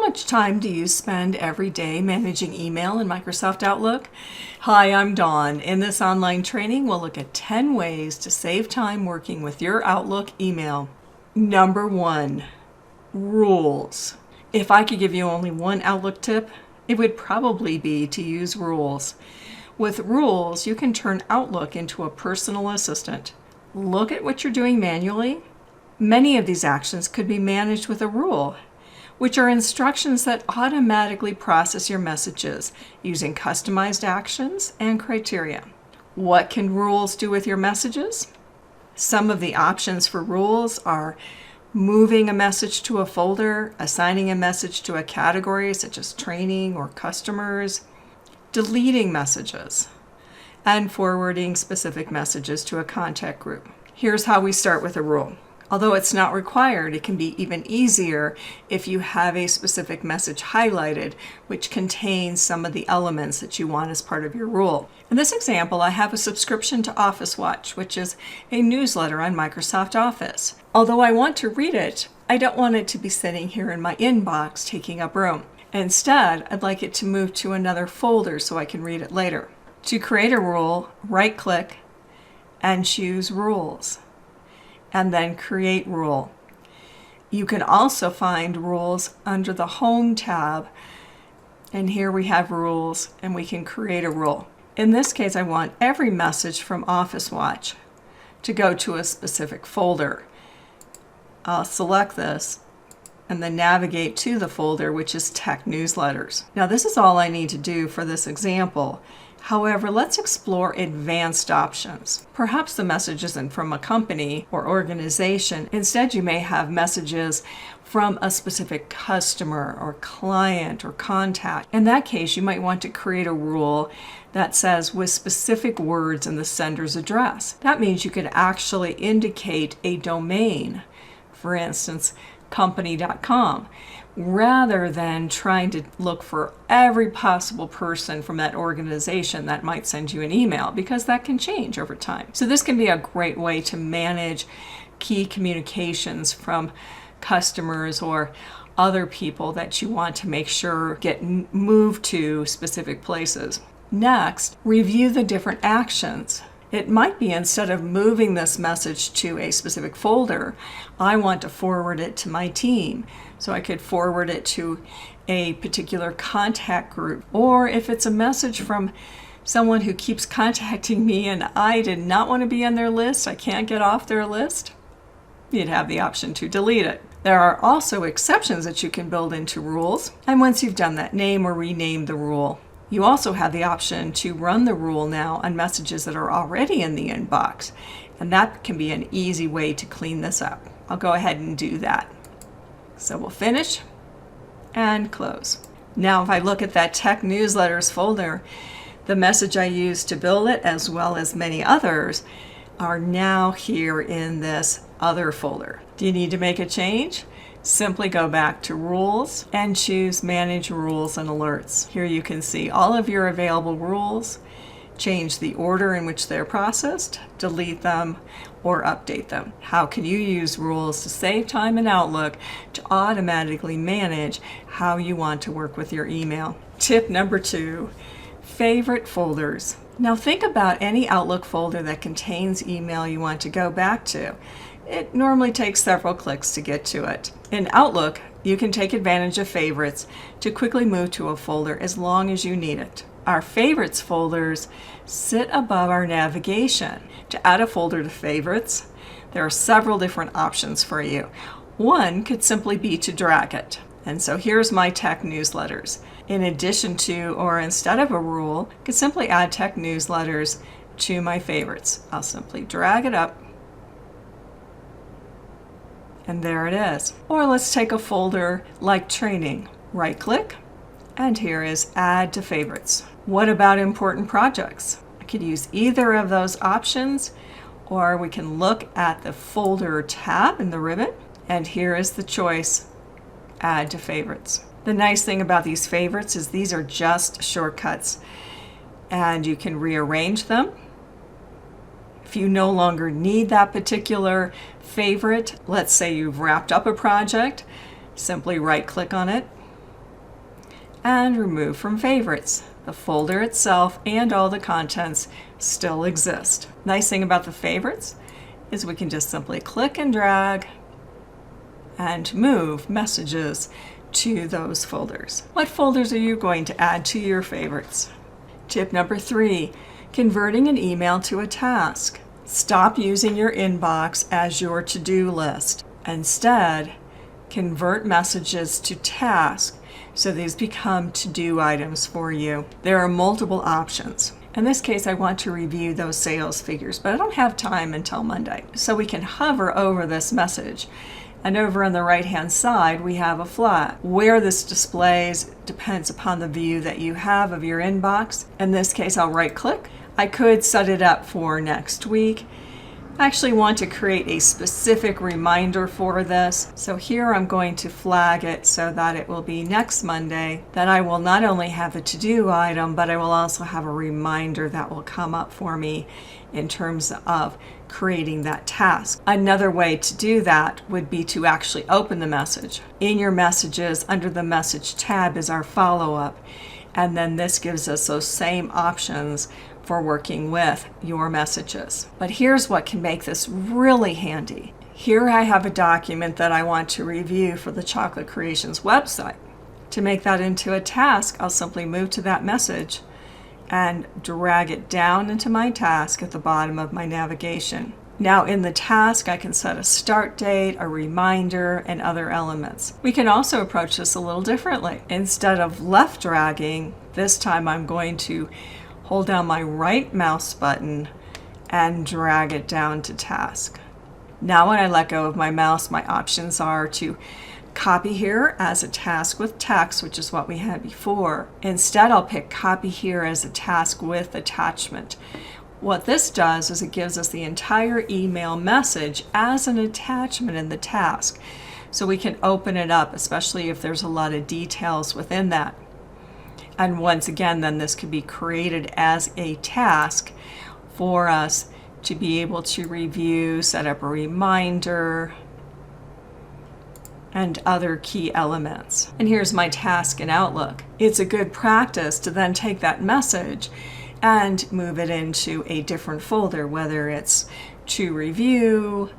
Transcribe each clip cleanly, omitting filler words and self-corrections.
much time do you spend every day managing email in Microsoft Outlook? Hi, I'm Dawn. In this online training, we'll look at 10 ways to save time working with your Outlook email. Number 1, rules. If I could give you only one Outlook tip, it would probably be to use rules. With rules, you can turn Outlook into a personal assistant. Look at what you're doing manually. Many of these actions could be managed with a rule, which are instructions that automatically process your messages using customized actions and criteria. What can rules do with your messages? Some of the options for rules are moving a message to a folder, assigning a message to a category such as training or customers, deleting messages, and forwarding specific messages to a contact group. Here's how we start with a rule. Although it's not required, it can be even easier if you have a specific message highlighted, which contains some of the elements that you want as part of your rule. In this example, I have a subscription to Office Watch, which is a newsletter on Microsoft Office. Although I want to read it, I don't want it to be sitting here in my inbox taking up room. Instead, I'd like it to move to another folder so I can read it later. To create a rule, right-click and choose Rules, and then Create Rule. You can also find rules under the Home tab, and here we have rules, and we can create a rule. In this case, I want every message from Office Watch to go to a specific folder. I'll select this and then navigate to the folder, which is Tech Newsletters. Now, this is all I need to do for this example. However, let's explore advanced options. Perhaps the message isn't from a company or organization. Instead, you may have messages from a specific customer or client or contact. In that case, you might want to create a rule that says with specific words in the sender's address. That means you could actually indicate a domain, for instance, company.com, rather than trying to look for every possible person from that organization that might send you an email, because that can change over time. So this can be a great way to manage key communications from customers or other people that you want to make sure get moved to specific places. Next, review the different actions. It might be instead of moving this message to a specific folder, I want to forward it to my team. So I could forward it to a particular contact group. Or if it's a message from someone who keeps contacting me and I did not want to be on their list, I can't get off their list, you'd have the option to delete it. There are also exceptions that you can build into rules. And once you've done that, name or rename the rule. You also have the option to run the rule now on messages that are already in the inbox, and that can be an easy way to clean this up. I'll go ahead and do that. So we'll finish and close. Now if I look at that Tech Newsletters folder, the message I used to build it, as well as many others, are now here in this other folder. Do you need to make a change? Simply go back to Rules and choose Manage Rules and Alerts. Here you can see all of your available rules, change the order in which they're processed, delete them, or update them. How can you use rules to save time in Outlook to automatically manage how you want to work with your email? Tip number 2, favorite folders. Now think about any Outlook folder that contains email you want to go back to. It normally takes several clicks to get to it. In Outlook, you can take advantage of favorites to quickly move to a folder as long as you need it. Our favorites folders sit above our navigation. To add a folder to favorites, there are several different options for you. One could simply be to drag it. And so here's my Tech Newsletters. In addition to, or instead of a rule, I could simply add Tech Newsletters to my favorites. I'll simply drag it up, and there it is. Or let's take a folder like Training. Right-click, and here is Add to Favorites. What about important projects? I could use either of those options, or we can look at the Folder tab in the ribbon, and here is the choice, Add to Favorites. The nice thing about these favorites is these are just shortcuts, and you can rearrange them. If you no longer need that particular favorite, let's say you've wrapped up a project, simply right-click on it and remove from favorites. The folder itself and all the contents still exist. Nice thing about the favorites is we can just simply click and drag and move messages to those folders. What folders are you going to add to your favorites? Tip number 3, converting an email to a task. Stop using your inbox as your to-do list. Instead, convert messages to tasks so these become to-do items for you. There are multiple options. In this case, I want to review those sales figures, but I don't have time until Monday. So we can hover over this message. And over on the right-hand side, we have a flag. Where this displays depends upon the view that you have of your inbox. In this case, I'll right-click. I could set it up for next week. I actually want to create a specific reminder for this. So here I'm going to flag it so that it will be next Monday, that I will not only have a to-do item, but I will also have a reminder that will come up for me in terms of creating that task. Another way to do that would be to actually open the message. In your messages, under the message tab is our follow-up. And then this gives us those same options for working with your messages. But here's what can make this really handy. Here I have a document that I want to review for the Chocolate Creations website. To make that into a task, I'll simply move to that message and drag it down into my task at the bottom of my navigation. Now in the task, I can set a start date, a reminder, and other elements. We can also approach this a little differently. Instead of left dragging, this time I'm going to hold down my right mouse button and drag it down to task. Now when I let go of my mouse, my options are to copy here as a task with text, which is what we had before. Instead, I'll pick copy here as a task with attachment. What this does is it gives us the entire email message as an attachment in the task. So we can open it up, especially if there's a lot of details within that. And once again, then this could be created as a task for us to be able to review, set up a reminder, and other key elements. And here's my task in Outlook. It's a good practice to then take that message and move it into a different folder, whether it's to review,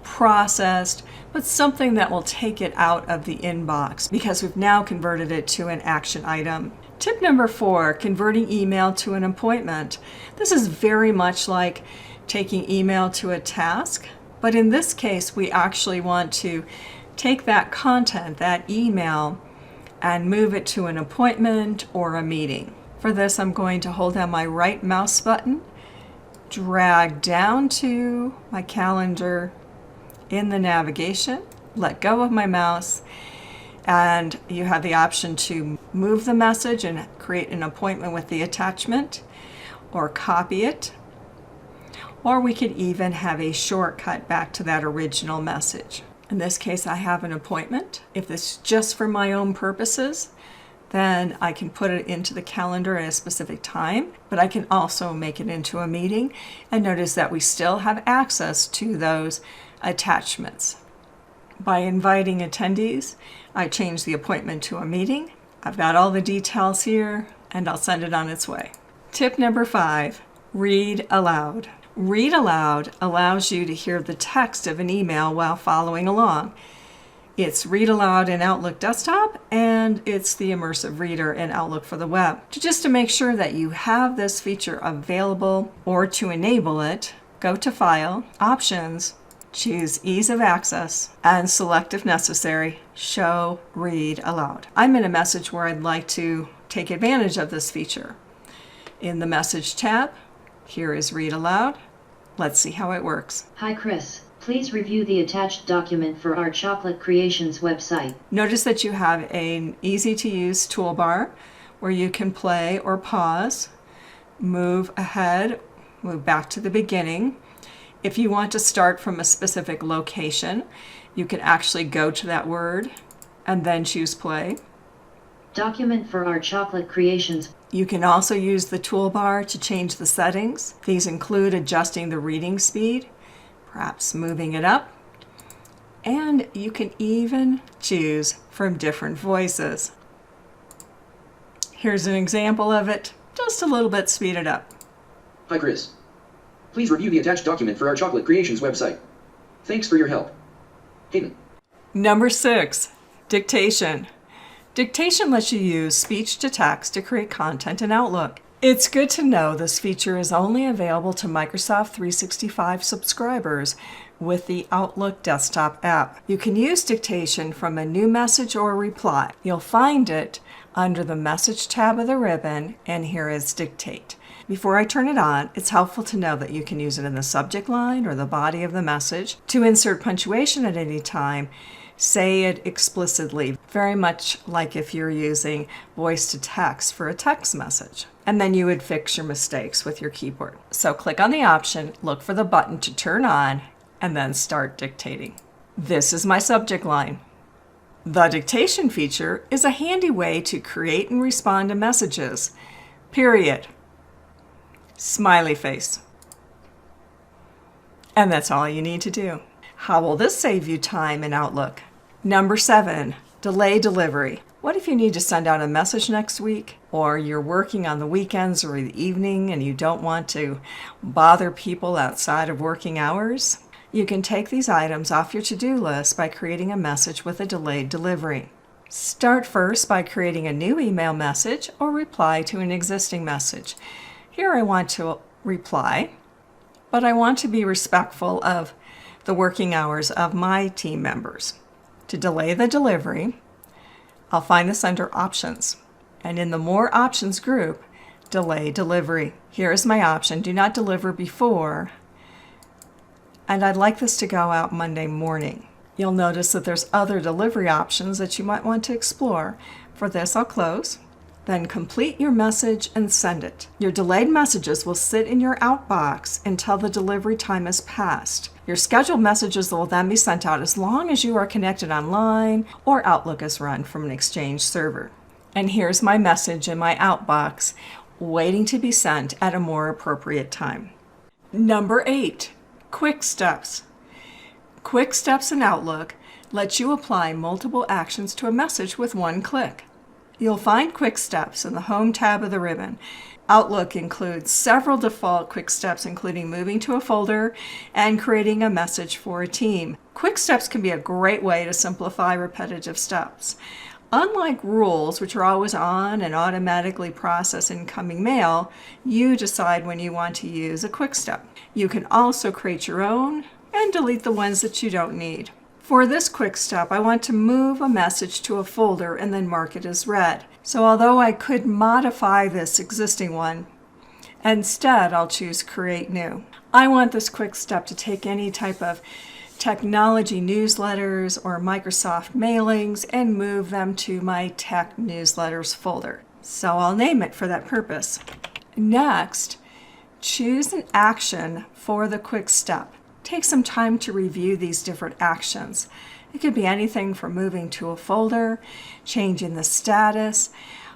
processed, but something that will take it out of the inbox because we've now converted it to an action item. Tip number 4, converting email to an appointment. This is very much like taking email to a task, but in this case, we actually want to take that content, that email, and move it to an appointment or a meeting. For this, I'm going to hold down my right mouse button, drag down to my calendar in the navigation, let go of my mouse, and you have the option to move the message and create an appointment with the attachment, or copy it, or we could even have a shortcut back to that original message. In this case, I have an appointment. If this is just for my own purposes, then I can put it into the calendar at a specific time, but I can also make it into a meeting. And notice that we still have access to those attachments. By inviting attendees, I change the appointment to a meeting. I've got all the details here, and I'll send it on its way. Tip number 5, read aloud. Read aloud allows you to hear the text of an email while following along. It's Read Aloud in Outlook Desktop, and it's the Immersive Reader in Outlook for the web. Just to make sure that you have this feature available or to enable it, go to File, Options, choose Ease of Access, and select if necessary, Show Read Aloud. I'm in a message where I'd like to take advantage of this feature. In the Message tab, here is Read Aloud. Let's see how it works. Hi Chris, please review the attached document for our Chocolate Creations website. Notice that you have an easy-to-use toolbar where you can play or pause, move ahead, move back to the beginning. If you want to start from a specific location, you can actually go to that word and then choose play. Document for our Chocolate Creations. You can also use the toolbar to change the settings. These include adjusting the reading speed, perhaps moving it up, and you can even choose from different voices. Here's an example of it, just a little bit speeded up. Hi Chris. Please review the attached document for our Chocolate Creations website. Thanks for your help. Hayden. Number 6, dictation. Dictation lets you use speech to text to create content in Outlook. It's good to know this feature is only available to Microsoft 365 subscribers with the Outlook desktop app. You can use dictation from a new message or reply. You'll find it under the Message tab of the ribbon, and here is Dictate. Before I turn it on, it's helpful to know that you can use it in the subject line or the body of the message. To insert punctuation at any time, say it explicitly, very much like if you're using voice to text for a text message. And then you would fix your mistakes with your keyboard. So click on the option, look for the button to turn on, and then start dictating. This is my subject line. The dictation feature is a handy way to create and respond to messages. Period. Smiley face. And that's all you need to do. How will this save you time in Outlook? Number 7, delay delivery. What if you need to send out a message next week, or you're working on the weekends or the evening and you don't want to bother people outside of working hours? You can take these items off your to-do list by creating a message with a delayed delivery. Start first by creating a new email message or reply to an existing message. Here I want to reply, but I want to be respectful of the working hours of my team members. To delay the delivery, I'll find this under Options, and in the More Options group, Delay Delivery. Here is my option, do not deliver before, and I'd like this to go out Monday morning. You'll notice that there's other delivery options that you might want to explore. For this, I'll close. Then complete your message and send it. Your delayed messages will sit in your outbox until the delivery time has passed. Your scheduled messages will then be sent out as long as you are connected online or Outlook is run from an Exchange server. And here's my message in my outbox, waiting to be sent at a more appropriate time. Number 8, Quick Steps. Quick Steps in Outlook lets you apply multiple actions to a message with one click. You'll find Quick Steps in the Home tab of the ribbon. Outlook includes several default quick steps, including moving to a folder and creating a message for a team. Quick steps can be a great way to simplify repetitive steps. Unlike rules, which are always on and automatically process incoming mail, you decide when you want to use a quick step. You can also create your own and delete the ones that you don't need. For this quick step, I want to move a message to a folder and then mark it as read. So although I could modify this existing one, instead I'll choose Create New. I want this quick step to take any type of technology newsletters or Microsoft mailings and move them to my tech newsletters folder. So I'll name it for that purpose. Next, choose an action for the quick step. Take some time to review these different actions. It could be anything from moving to a folder, changing the status,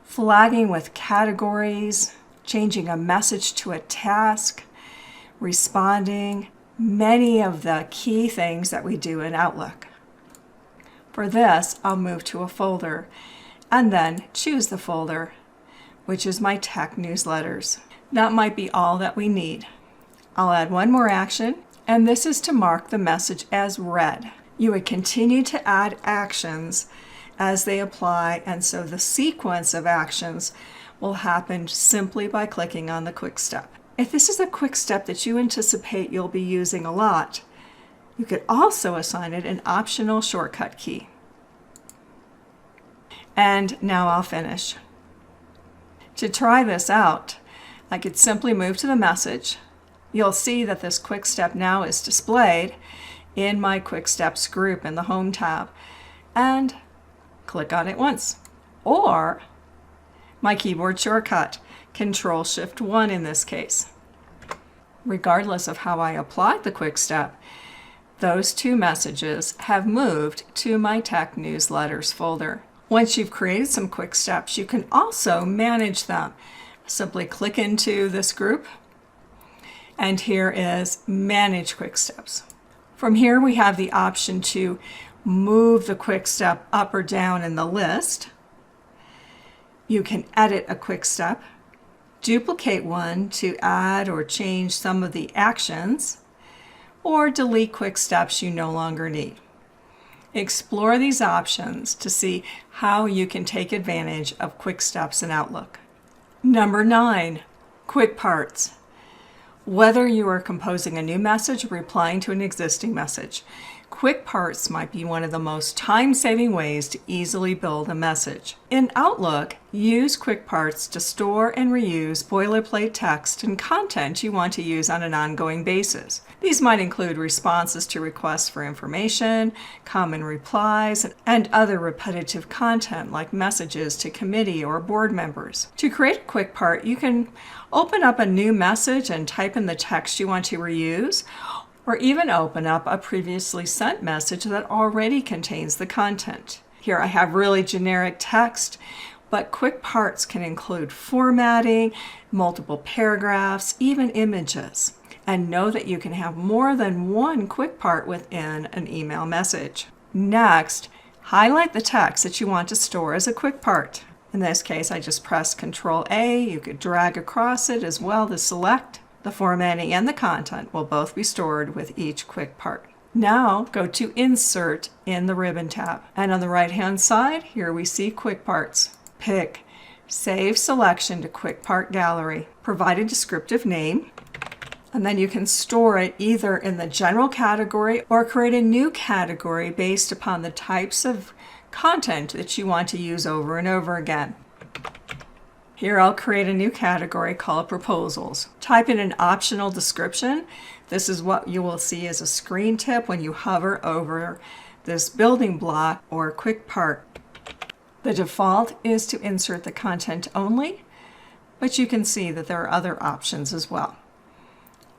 flagging with categories, changing a message to a task, responding, many of the key things that we do in Outlook. For this, I'll move to a folder and then choose the folder, which is my tech newsletters. That might be all that we need. I'll add one more action, and this is to mark the message as read. You would continue to add actions as they apply, and so the sequence of actions will happen simply by clicking on the quick step. If this is a quick step that you anticipate you'll be using a lot, you could also assign it an optional shortcut key. And now I'll finish. To try this out, I could simply move to the message. You'll see that this quick step now is displayed in my quick steps group in the Home tab, and click on it once. Or my keyboard shortcut, Control-Shift-1 in this case. Regardless of how I applied the quick step, those two messages have moved to my tech newsletters folder. Once you've created some quick steps, you can also manage them. Simply click into this group, and here is Manage Quick Steps. From here, we have the option to move the quick step up or down in the list. You can edit a quick step, duplicate one to add or change some of the actions, or delete quick steps you no longer need. Explore these options to see how you can take advantage of quick steps in Outlook. Number 9, quick parts. Whether you are composing a new message or replying to an existing message, quick parts might be one of the most time-saving ways to easily build a message. In Outlook, use quick parts to store and reuse boilerplate text and content you want to use on an ongoing basis. These might include responses to requests for information, common replies, and other repetitive content like messages to committee or board members. To create a quick part, you can open up a new message and type in the text you want to reuse, or even open up a previously sent message that already contains the content. Here I have really generic text, but quick parts can include formatting, multiple paragraphs, even images. And know that you can have more than one quick part within an email message. Next, highlight the text that you want to store as a quick part. In this case, I just press Ctrl-A. You could drag across it as well to select. The formatting and the content will both be stored with each quick part. Now go to Insert in the Ribbon tab. And on the right-hand side, here we see quick parts. Pick Save Selection to Quick Part Gallery. Provide a descriptive name. And then you can store it either in the general category or create a new category based upon the types of content that you want to use over and over again. Here I'll create a new category called Proposals. Type in an optional description. This is what you will see as a screen tip when you hover over this building block or quick part. The default is to insert the content only, but you can see that there are other options as well.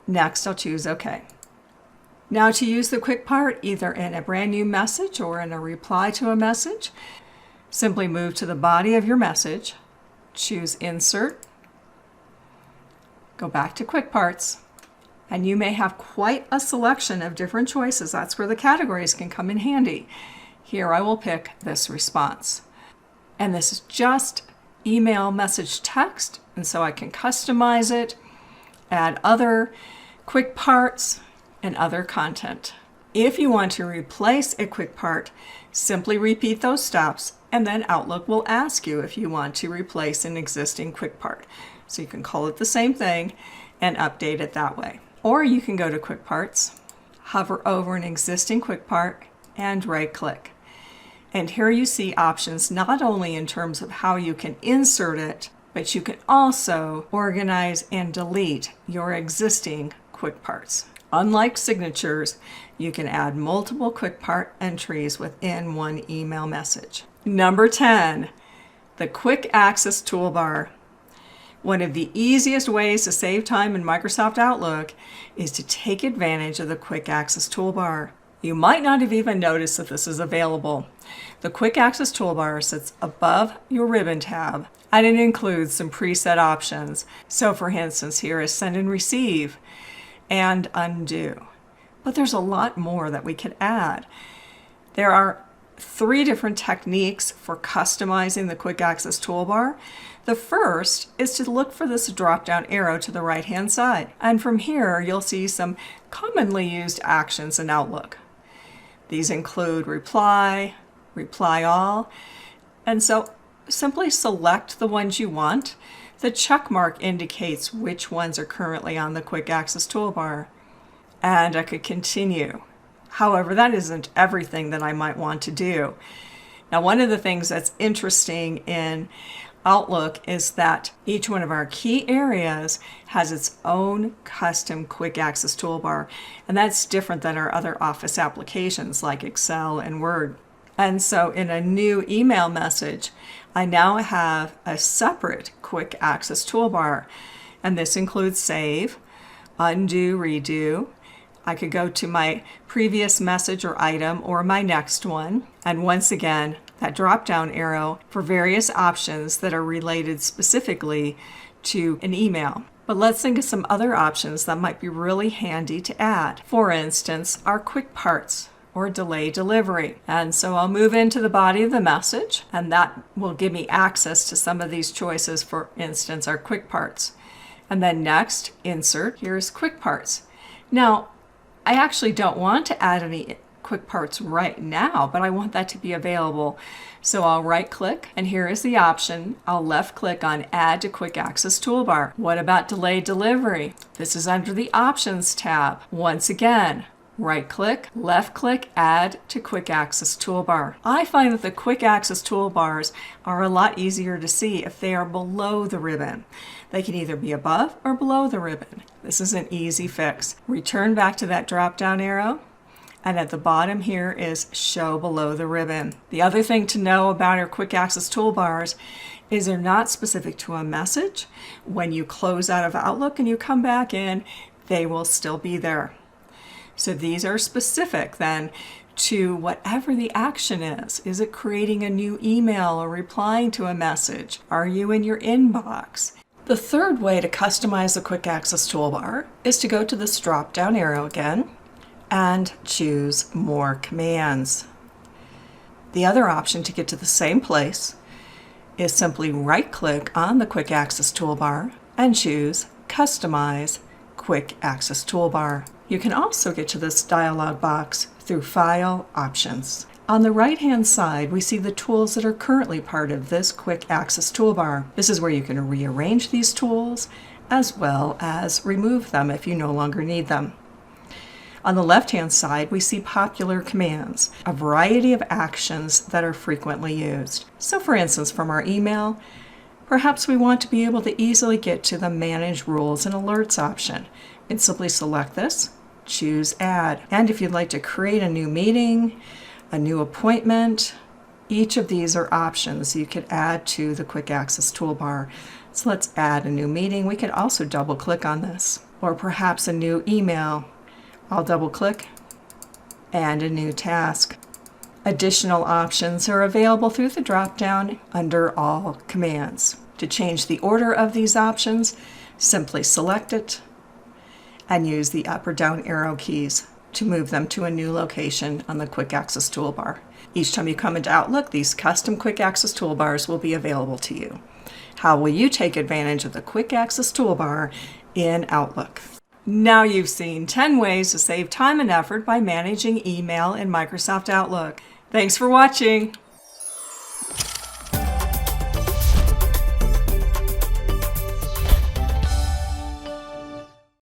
Next, I'll choose OK. Now to use the quick part either in a brand new message or in a reply to a message, simply move to the body of your message, choose Insert, go back to Quick Parts, and you may have quite a selection of different choices. That's where the categories can come in handy. Here I will pick this response. And this is just email message text, and so I can customize it, add other quick parts and other content. If you want to replace a quick part, simply repeat those steps and then Outlook will ask you if you want to replace an existing quick part. So you can call it the same thing and update it that way. Or you can go to Quick Parts, hover over an existing quick part and right click. And here you see options not only in terms of how you can insert it, but you can also organize and delete your existing quick parts. Unlike signatures, you can add multiple quick part entries within one email message. Number 10, the Quick Access Toolbar. One of the easiest ways to save time in Microsoft Outlook is to take advantage of the Quick Access Toolbar. You might not have even noticed that this is available. The Quick Access Toolbar sits above your Ribbon tab, and it includes some preset options. So for instance, here is Send and Receive and Undo. But there's a lot more that we could add. There are 3 different techniques for customizing the Quick Access Toolbar. The first is to look for this drop-down arrow to the right-hand side. And from here, you'll see some commonly used actions in Outlook. These include Reply, Reply All, and so simply select the ones you want. The check mark indicates which ones are currently on the Quick Access Toolbar. And I could continue. However, that isn't everything that I might want to do. Now, one of the things that's interesting in Outlook is that each one of our key areas has its own custom Quick Access Toolbar, and that's different than our other Office applications like Excel and Word. And so in a new email message, I now have a separate Quick Access Toolbar, and this includes Save, Undo, Redo. I could go to my previous message or item or my next one, and once again, that drop-down arrow for various options that are related specifically to an email. But let's think of some other options that might be really handy to add. For instance, our quick parts. or delay delivery. And so I'll move into the body of the message, and that will give me access to some of these choices, for instance, our quick parts. And then next, insert, here's quick parts. Now, I actually don't want to add any quick parts right now, but I want that to be available. So I'll right click, and here is the option. I'll left click on Add to Quick Access Toolbar. What about Delay Delivery? This is under the Options tab. Once again, right click, left click, Add to Quick Access Toolbar. I find that the Quick Access Toolbars are a lot easier to see if they are below the ribbon. They can either be above or below the ribbon. This is an easy fix. Return back to that drop-down arrow, and at the bottom here is Show Below the Ribbon. The other thing to know about our Quick Access Toolbars is they're not specific to a message. When you close out of Outlook and you come back in, they will still be there. So these are specific then to whatever the action is. Is it creating a new email or replying to a message? Are you in your inbox? The third way to customize the Quick Access Toolbar is to go to this drop-down arrow again and choose More Commands. The other option to get to the same place is simply right-click on the Quick Access Toolbar and choose Customize Quick Access Toolbar. You can also get to this dialog box through File Options. On the right-hand side, we see the tools that are currently part of this Quick Access Toolbar. This is where you can rearrange these tools as well as remove them if you no longer need them. On the left-hand side, we see popular commands, a variety of actions that are frequently used. So for instance, from our email, perhaps we want to be able to easily get to the Manage Rules and Alerts option. And simply select this, choose Add. And if you'd like to create a new meeting, a new appointment, each of these are options you could add to the Quick Access Toolbar. So let's add a new meeting. We could also double click on this, or perhaps a new email. I'll double click, and a new task. Additional options are available through the drop-down under All Commands. To change the order of these options, simply select it and use the up or down arrow keys to move them to a new location on the Quick Access Toolbar. Each time you come into Outlook, these custom Quick Access Toolbars will be available to you. How will you take advantage of the Quick Access Toolbar in Outlook? Now you've seen 10 ways to save time and effort by managing email in Microsoft Outlook. Thanks for watching.